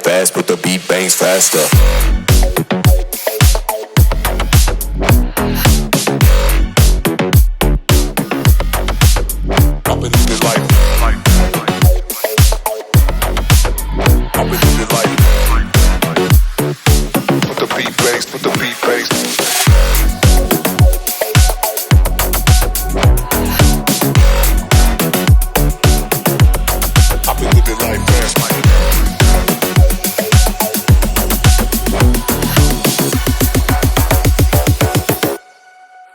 Fast, but the beat bangs faster. I've been living life. I've been living life. Put the beat bangs, put the beat bangs.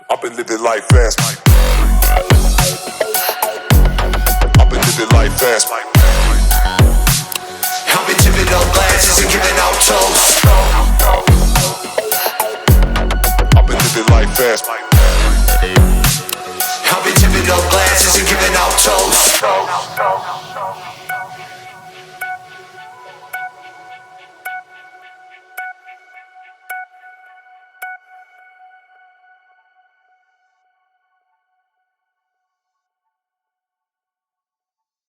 I've been living life fast, man. I've been living life fast. I've been living life fast. I've been tipping up glasses and giving out toast. I've been living life fast. I've been tipping up glasses and giving out toast.